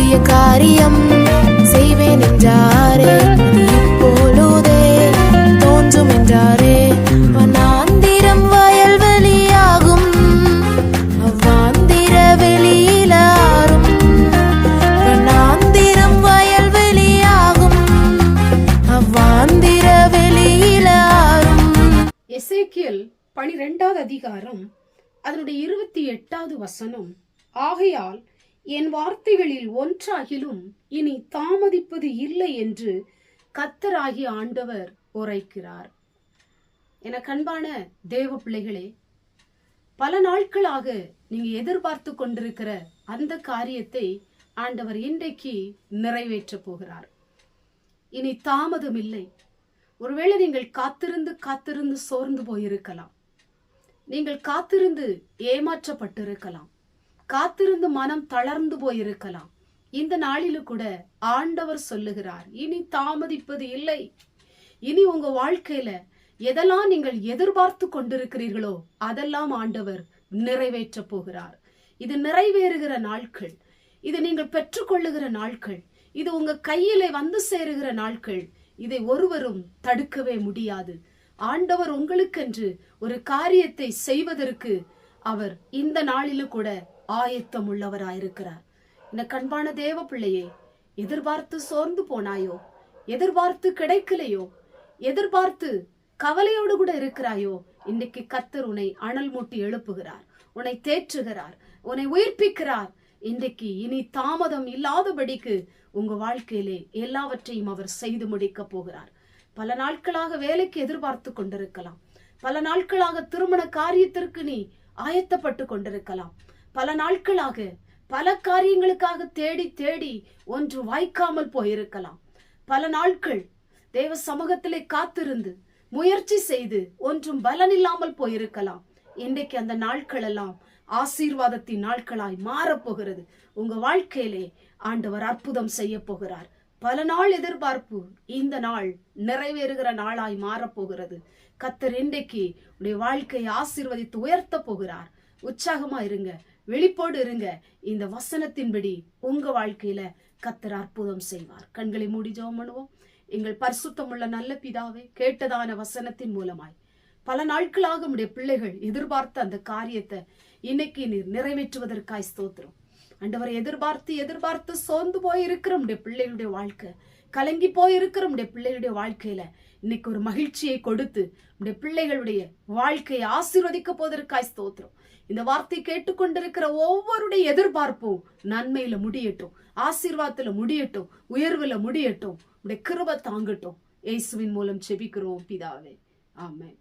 புதிய காரியம் செய்வேன் என்றாரே, இப்பொழுதே தோன்றும் என்றாரே. வனாந்திரம் வயல்வெளியாகும், அவ்வாந்திர வெளியிலாரும். வனாந்திரம் வயல்வெளியாகும், அவ்வாந்திர வெளியிலாரும். எசேக்கியேல் 12வது அதிகாரம் அதனுடைய 28வது வசனம். ஆகையால் என் வார்த்தைகளில் ஒன்றாகிலும் இனி தாமதிப்பது இல்லை என்று கர்த்தராகிய ஆண்டவர் உரைக்கிறார். என கண்பான தேவ பிள்ளைகளே, பல நாட்களாக நீங்க எதிர்பார்த்து கொண்டிருக்கிற அந்த காரியத்தை ஆண்டவர் இன்றைக்கு நிறைவேற்ற போகிறார். இனி தாமதம் இல்லை. ஒருவேளை நீங்கள் காத்திருந்து சோர்ந்து போயிருக்கலாம். நீங்கள் காத்திருந்து ஏமாற்றப்பட்டிருக்கலாம். காத்திருந்து மனம் தளர்ந்து போயிருக்கலாம். இந்த நாளிலும் கூட ஆண்டவர் சொல்லுகிறார், இனி தாமதிப்பது இல்லை. இனி உங்க வாழ்க்கையில எதெல்லாம் நீங்கள் எதிர்பார்த்து கொண்டிருக்கிறீர்களோ அதெல்லாம் ஆண்டவர் நிறைவேற்ற போகிறார். இது நிறைவேறுகிற நாட்கள், இது நீங்கள் பெற்றுக்கொள்ளுகிற நாட்கள், இது உங்க கையிலே வந்து சேருகிற நாட்கள். இதை ஒருவரும் தடுக்கவே முடியாது. ஆண்டவர் உங்களுக்கென்று ஒரு காரியத்தை செய்வதற்கு அவர் இந்த நாளிலும் கூட ஆயத்தம் உள்ளவராயிருக்கிறார். இந்த கண்பான தேவ பிள்ளையே, எதிர்பார்த்து சோர்ந்து போனாயோ, எதிர்பார்த்து கிடைக்கலையோ, எதிர்பார்த்து கவலையோடு கூட இருக்கிறாயோ, இன்னைக்கு கர்த்தர் உன்னை அனல் மூட்டி எழுப்புகிறார், உன்னை தேற்றுகிறார், உன்னை உயிர்ப்பிக்கிறார். இன்றைக்கு இனி தாமதம் இல்லாதபடிக்கு உங்க வாழ்க்கையிலே எல்லாவற்றையும் அவர் செய்து முடிக்க போகிறார். பல நாட்களாக வேலைக்கு எதிர்பார்த்து கொண்டிருக்கலாம். பல நாட்களாக திருமண காரியத்திற்கு நீ ஆயத்தப்பட்டு கொண்டிருக்கலாம். பல நாட்களாக பல காரியங்களுக்காக தேடி தேடி ஒன்று வாய்க்காமல் போயிருக்கலாம். பல நாட்கள் தேவ சமூகத்திலே காத்திருந்து முயற்சி செய்து ஒன்றும் பலனில்லாமல் போயிருக்கலாம். இன்றைக்கு அந்த நாட்கள் எல்லாம் ஆசீர்வாதத்தின் நாட்களாய் மாறப்போகிறது. உங்க வாழ்க்கையிலே ஆண்டவர் அற்புதம் செய்ய போகிறார். பல நாள் எதிர்பார்ப்பு இந்த நாள் நிறைவேறுகிற நாளாய் மாறப்போகிறது. கர்த்தர் இன்றைக்கு உடைய வாழ்க்கையை ஆசீர்வதித்து உயர்த்த போகிறார். உற்சாகமா இருங்க, வெளிப்போடு இருங்க. இந்த வசனத்தின்படி உங்க வாழ்க்கையில கர்த்தர் அற்புதம் செய்வார். கண்களை மூடி ஜெபம் பண்ணுவோம். எங்கள் பரிசுத்தமுள்ள நல்ல பிதாவே, கேட்டதான வசனத்தின் மூலமாய் பல நாட்களாக உடைய பிள்ளைகள் எதிர்பார்த்த அந்த காரியத்தை இன்னைக்கு நீர் நிறைவேற்றுவதற்காய் ஸ்தோத்திரம். ஆண்டவரை எதிர்பார்த்து சோர்ந்து போயிருக்கிற உடைய பிள்ளைகளுடைய வாழ்க்கை, கலங்கி போயிருக்கிற உடைய பிள்ளைகளுடைய வாழ்க்கையில இன்னைக்கு ஒரு மகிழ்ச்சியை கொடுத்து உடைய பிள்ளைகளுடைய வாழ்க்கையை ஆசீர்வதிக்க போவதற்காய் ஸ்தோத்திரம். இந்த வார்த்தை கேட்டுக்கொண்டிருக்கிற ஒவ்வொருடைய எதிர்பார்ப்பும் நன்மையில முடியட்டும், ஆசீர்வாதத்துல முடியட்டும், உயர்வுல முடியட்டும். உடைய கிருபை தாங்கட்டும். இயேசுவின் மூலம் செபிக்கிறோம் பிதாவே, ஆமென்.